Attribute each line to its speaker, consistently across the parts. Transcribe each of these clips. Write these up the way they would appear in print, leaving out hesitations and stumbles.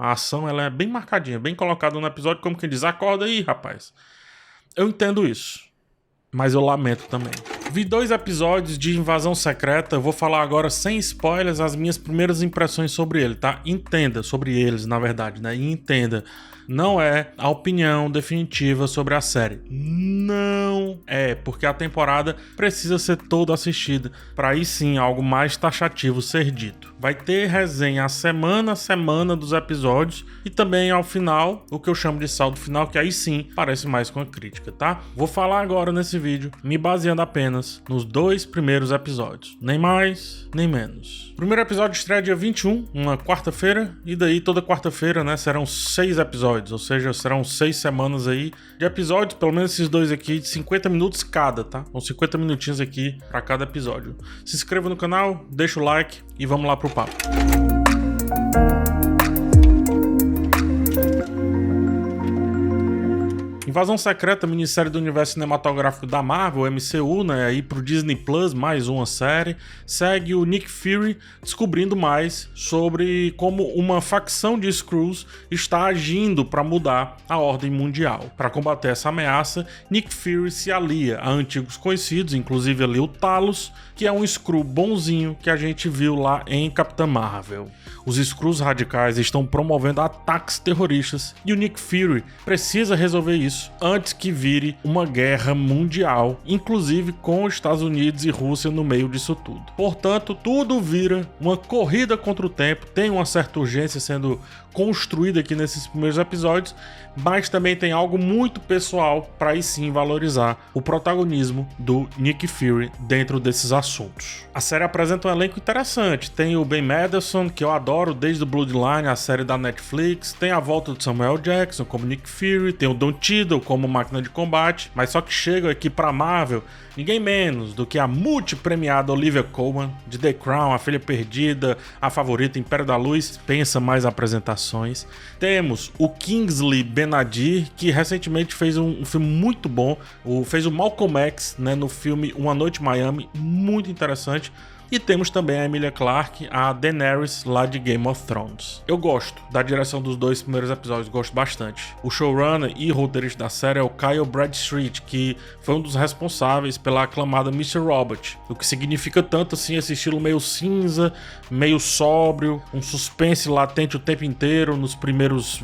Speaker 1: A ação ela é bem marcadinha, bem colocada no episódio, como quem diz, acorda aí, rapaz. Eu entendo isso, mas eu lamento também. Vi 2 episódios de Invasão Secreta, eu vou falar agora sem spoilers as minhas primeiras impressões sobre ele, tá? Entenda, sobre eles, na verdade, né? E entenda, não é a opinião definitiva sobre a série. Não é, porque a temporada precisa ser toda assistida para aí sim algo mais taxativo ser dito. Vai ter resenha semana a semana dos episódios e também ao final, o que eu chamo de saldo final, que aí sim parece mais com a crítica, tá? Vou falar agora nesse vídeo, me baseando apenas nos 2 primeiros episódios, nem mais, nem menos. O primeiro episódio estreia dia 21, uma quarta-feira, e daí toda quarta-feira, né, serão 6 episódios, ou seja, serão 6 semanas aí de episódios, pelo menos esses 2 aqui, de 50 minutos cada, tá? São 50 minutinhos aqui para cada episódio. Se inscreva no canal, deixa o like e vamos lá pro papo. Invasão Secreta, minissérie do universo cinematográfico da Marvel, MCU, né, aí pro Disney Plus, mais uma série, segue o Nick Fury descobrindo mais sobre como uma facção de Skrulls está agindo para mudar a ordem mundial. Para combater essa ameaça, Nick Fury se alia a antigos conhecidos, inclusive ali o Talos, que é um Skrull bonzinho que a gente viu lá em Capitã Marvel. Os Skrulls radicais estão promovendo ataques terroristas e o Nick Fury precisa resolver isso antes que vire uma guerra mundial, inclusive com os Estados Unidos e Rússia no meio disso tudo. Portanto, tudo vira uma corrida contra o tempo, tem uma certa urgência sendo construída aqui nesses primeiros episódios, mas também tem algo muito pessoal para aí sim valorizar o protagonismo do Nick Fury dentro desses assuntos. A série apresenta um elenco interessante, tem o Ben Mendelsohn, que eu adoro desde o Bloodline, a série da Netflix, tem a volta do Samuel Jackson como Nick Fury, tem o Don Cheadle como máquina de combate, mas só que chega aqui para Marvel ninguém menos do que a multi-premiada Olivia Colman de The Crown, A Filha Perdida, A Favorita, Império da Luz, pensa mais apresentações. Temos o Kingsley Ben-Adir, que recentemente fez um filme muito bom, fez o Malcolm X, né, no filme Uma Noite em Miami, muito interessante. E temos também a Emilia Clarke, a Daenerys lá de Game of Thrones. Eu gosto da direção dos 2 primeiros episódios, gosto bastante. O showrunner e roteirista da série é o Kyle Bradstreet, que foi um dos responsáveis pela aclamada Mr. Robot, o que significa tanto assim esse estilo meio cinza, meio sóbrio, um suspense latente o tempo inteiro nos primeiros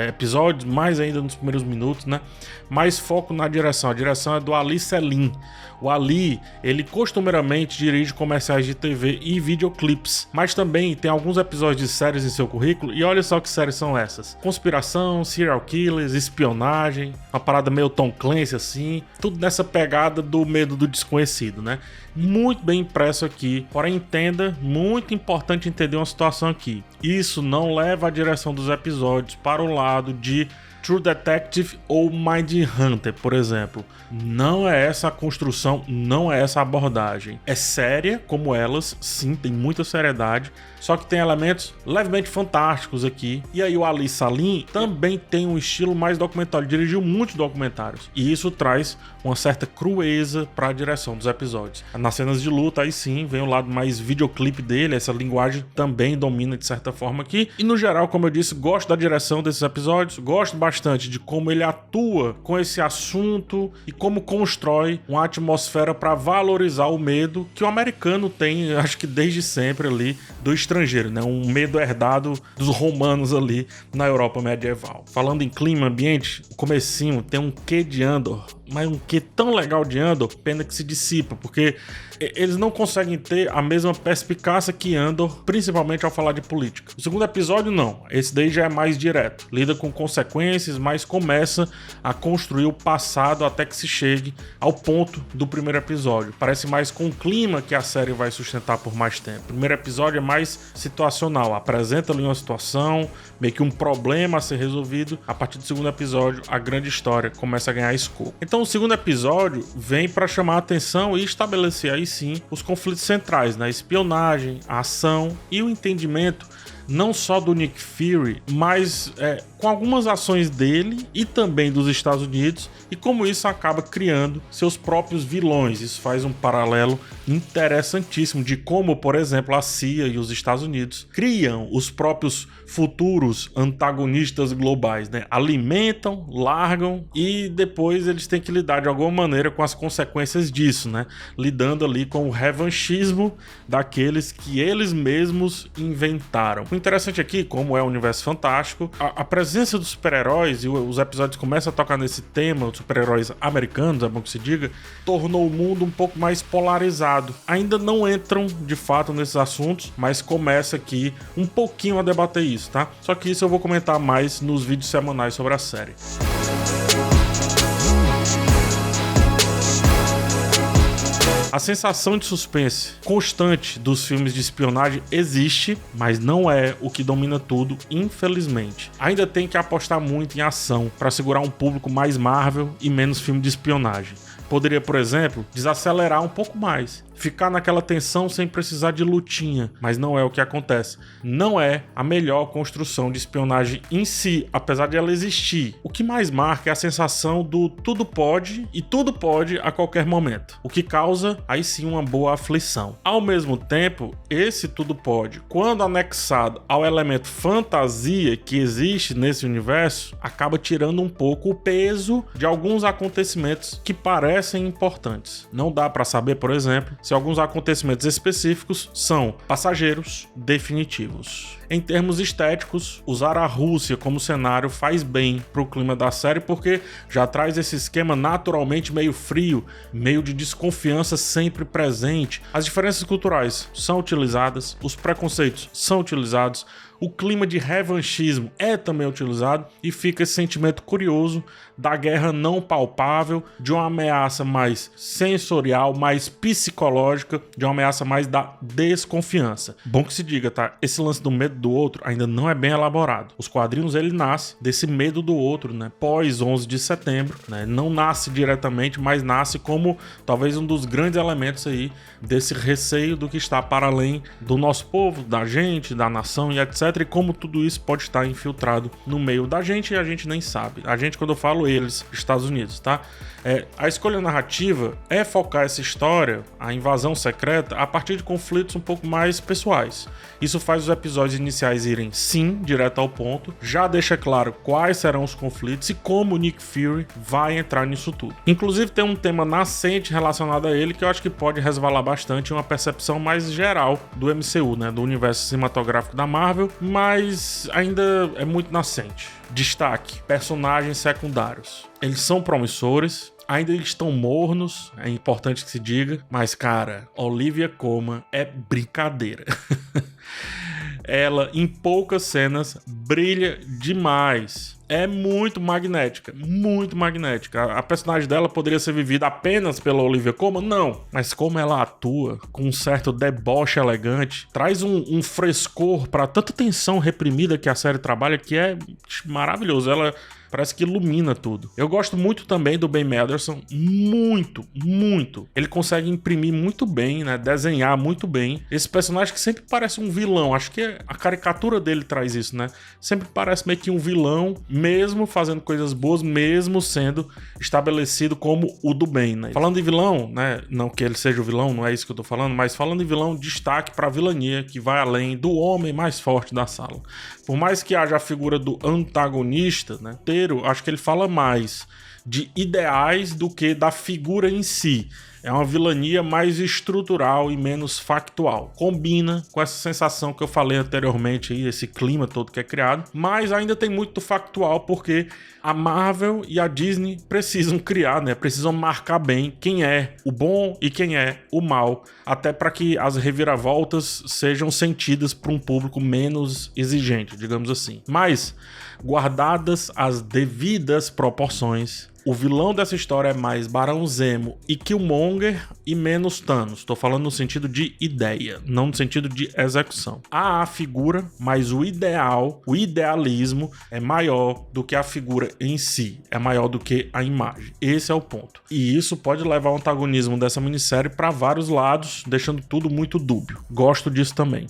Speaker 1: episódios, mais ainda nos primeiros minutos, né? Mais foco na direção. A direção é do Ali Selim. O Ali, ele costumeiramente dirige comerciais de TV e videoclipes, mas também tem alguns episódios de séries em seu currículo, e olha só que séries são essas: conspiração, serial killers, espionagem, uma parada meio Tom Clancy assim, tudo nessa pegada do medo do desconhecido, né? Muito bem impresso aqui, porém entenda, muito importante entender uma situação aqui. Isso não leva a direção dos episódios para o lado de True Detective ou Mindhunter, por exemplo. Não é essa a construção, não é essa a abordagem. É séria, como elas, sim, tem muita seriedade, só que tem elementos levemente fantásticos aqui. E aí o Ali Selim também tem um estilo mais documentário, dirigiu muitos documentários, e isso traz uma certa crueza para a direção dos episódios. Nas cenas de luta, aí sim, vem o lado mais videoclipe dele, essa linguagem também domina de certa forma aqui. E no geral, como eu disse, gosto da direção desses episódios, gosto bastante de como ele atua com esse assunto e como constrói uma atmosfera para valorizar o medo que o americano tem, acho que desde sempre ali, do estrangeiro, né? Um medo herdado dos romanos ali na Europa medieval. Falando em clima, ambiente, o comecinho tem um quê de Andor, mas um quê tão legal de Andor, pena que se dissipa, porque eles não conseguem ter a mesma perspicácia que Andor, principalmente ao falar de política. O segundo episódio não, esse daí já é mais direto, lida com consequências, mas começa a construir o passado até que se chegue ao ponto do primeiro episódio. Parece mais com o clima que a série vai sustentar por mais tempo. O primeiro episódio é mais situacional, apresenta ali uma situação, meio que um problema a ser resolvido. A partir do segundo episódio, a grande história começa a ganhar escopo. Então o segundo episódio vem para chamar a atenção e estabelecer aí sim os conflitos centrais, né? A espionagem, a ação e o entendimento não só do Nick Fury, mas com algumas ações dele e também dos Estados Unidos, e como isso acaba criando seus próprios vilões. Isso faz um paralelo interessantíssimo de como, por exemplo, a CIA e os Estados Unidos criam os próprios futuros antagonistas globais, né? Alimentam, largam e depois eles têm que lidar de alguma maneira com as consequências disso, né? Lidando ali com o revanchismo daqueles que eles mesmos inventaram. O interessante aqui, como é o universo fantástico, a presença dos super-heróis, e os episódios começam a tocar nesse tema, os super-heróis americanos, é bom que se diga, tornou o mundo um pouco mais polarizado. Ainda não entram de fato nesses assuntos, mas começa aqui um pouquinho a debater isso, tá? Só que isso eu vou comentar mais nos vídeos semanais sobre a série. A sensação de suspense constante dos filmes de espionagem existe, mas não é o que domina tudo, infelizmente. Ainda tem que apostar muito em ação para segurar um público mais Marvel e menos filme de espionagem. Poderia, por exemplo, desacelerar um pouco mais, ficar naquela tensão sem precisar de lutinha, mas não é o que acontece. Não é a melhor construção de espionagem em si, apesar de ela existir. O que mais marca é a sensação do tudo pode e tudo pode a qualquer momento, o que causa aí sim uma boa aflição. Ao mesmo tempo, esse tudo pode, quando anexado ao elemento fantasia que existe nesse universo, acaba tirando um pouco o peso de alguns acontecimentos que parecem importantes. Não dá para saber, por exemplo, se alguns acontecimentos específicos são passageiros definitivos. Em termos estéticos, usar a Rússia como cenário faz bem pro clima da série, porque já traz esse esquema naturalmente meio frio, meio de desconfiança sempre presente. As diferenças culturais são utilizadas, os preconceitos são utilizados, o clima de revanchismo é também utilizado e fica esse sentimento curioso da guerra não palpável, de uma ameaça mais sensorial, mais psicológica, de uma ameaça mais da desconfiança. Bom que se diga, tá? Esse lance do medo do outro ainda não é bem elaborado. Os quadrinhos, ele nasce desse medo do outro, né? Pós 11 de setembro, né? Não nasce diretamente, mas nasce como talvez um dos grandes elementos aí desse receio do que está para além do nosso povo, da gente, da nação e etc. E como tudo isso pode estar infiltrado no meio da gente e a gente nem sabe. A gente, quando eu falo eles, Estados Unidos, tá? A escolha narrativa é focar essa história, a invasão secreta, a partir de conflitos um pouco mais pessoais. Isso faz os episódios iniciais irem, sim, direto ao ponto, já deixa claro quais serão os conflitos e como o Nick Fury vai entrar nisso tudo. Inclusive tem um tema nascente relacionado a ele que eu acho que pode resvalar bastante em uma percepção mais geral do MCU, né, do universo cinematográfico da Marvel, mas ainda é muito nascente. Destaque: personagens secundários. Eles são promissores, ainda estão mornos, é importante que se diga, mas cara, Olivia Colman é brincadeira. Ela, em poucas cenas, brilha demais. É muito magnética, muito magnética. A personagem dela poderia ser vivida apenas pela Olivia Colman? Não. Mas como ela atua com um certo deboche elegante, traz um frescor para tanta tensão reprimida que a série trabalha, que é maravilhoso. Ela parece que ilumina tudo. Eu gosto muito também do Ben Mendelsohn, muito, muito. Ele consegue imprimir muito bem, né? Desenhar muito bem. Esse personagem que sempre parece um vilão, acho que a caricatura dele traz isso, né? Sempre parece meio que um vilão, mesmo fazendo coisas boas, mesmo sendo estabelecido como o do bem, né? Falando de vilão, né? Não que ele seja o vilão, não é isso que eu tô falando, mas falando de vilão, destaque pra vilania que vai além do homem mais forte da sala. Por mais que haja a figura do antagonista, né? Acho que ele fala mais de ideais do que da figura em si. É uma vilania mais estrutural e menos factual. Combina com essa sensação que eu falei anteriormente, aí, esse clima todo que é criado, mas ainda tem muito factual porque a Marvel e a Disney precisam criar, né? Precisam marcar bem quem é o bom e quem é o mal, até para que as reviravoltas sejam sentidas por um público menos exigente, digamos assim. Mas, guardadas as devidas proporções, o vilão dessa história é mais Barão Zemo e Killmonger e menos Thanos. Tô falando no sentido de ideia, não no sentido de execução. Há a figura, mas o ideal, o idealismo é maior do que a figura em si, é maior do que a imagem. Esse é o ponto. E isso pode levar o antagonismo dessa minissérie para vários lados, deixando tudo muito dúbio. Gosto disso também.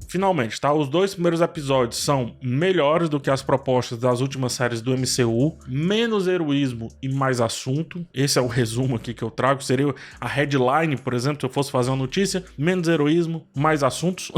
Speaker 1: finalmente, tá? Os 2 primeiros episódios são melhores do que as propostas das últimas séries do MCU, menos heroísmo e mais assunto. Esse é o resumo aqui que eu trago. Seria a headline, por exemplo, se eu fosse fazer uma notícia: menos heroísmo, mais assuntos.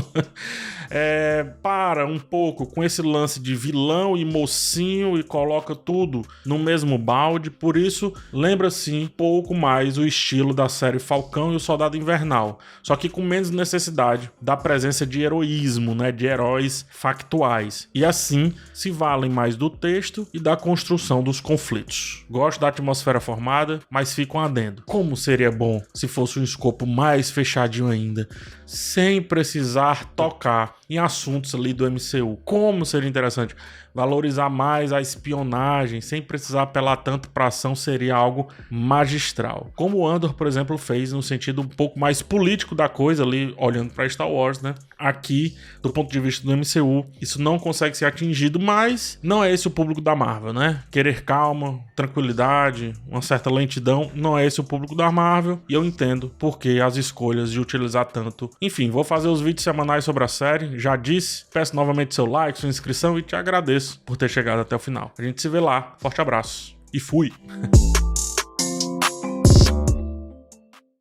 Speaker 1: Para um pouco com esse lance de vilão e mocinho e coloca tudo no mesmo balde. Por isso, lembra sim pouco mais o estilo da série Falcão e o Soldado Invernal, só que com menos necessidade da presença de heroísmo, né, de heróis factuais, e assim se valem mais do texto e da construção dos conflitos. Gosto da atmosfera formada, mas fica um adendo: como seria bom se fosse um escopo mais fechadinho ainda, sem precisar tocar em assuntos ali do MCU. Como seria interessante valorizar mais a espionagem sem precisar apelar tanto para ação, seria algo magistral. Como o Andor, por exemplo, fez no sentido um pouco mais político da coisa ali, olhando para Star Wars, né? Aqui, do ponto de vista do MCU, isso não consegue ser atingido, mas não é esse o público da Marvel, né? Querer calma, tranquilidade, uma certa lentidão, não é esse o público da Marvel, e eu entendo porque as escolhas de utilizar tanto. Enfim, vou fazer os vídeos semanais sobre a série, já disse, peço novamente seu like, sua inscrição e te agradeço por ter chegado até o final. A gente se vê lá, forte abraço e fui!